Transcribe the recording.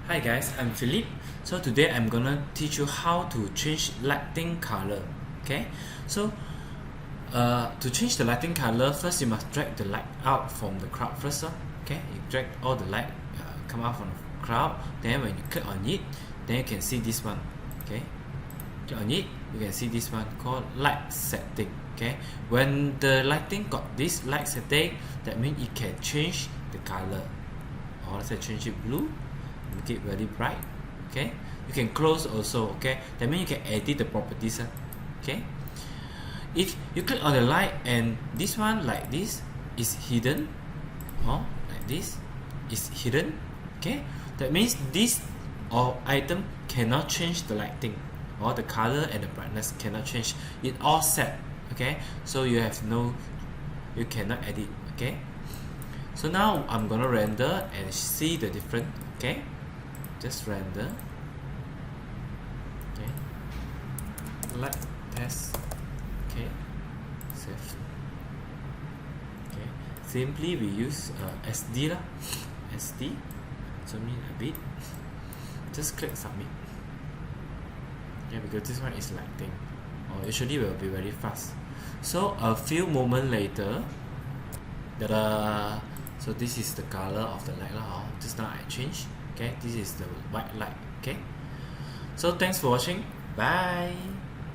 Hi guys, I'm Philip. So today I'm gonna teach you how to change lighting color. Okay, so to change the lighting color, first you must drag the light out from the crowd first. Okay, you drag all the light come out from the crowd. Then when you click on it, then you can see this one. Okay, click on it, you can see this one called light setting. Okay, when the lighting got this light setting, that means it can change the color. Or let's say change it blue, make it very bright. Okay, you can close also. Okay, that means you can edit the properties. Okay, if you click on the light and this one like this is hidden, or like this is hidden, okay, that means this or item cannot change the lighting, or the color and the brightness cannot change. It all set. Okay, so you cannot edit. Okay, so now I'm gonna render and see the difference. Okay, just render. Okay, light test. Okay, save. Okay, simply we use SD lah. SD. Zoom in a bit. Just click submit. Yeah, because this one is lighting. Usually will be very fast. So a few moments later, so this is the color of the light lah. Just now I changed. Okay, this is the white light. Okay, so thanks for watching. Bye.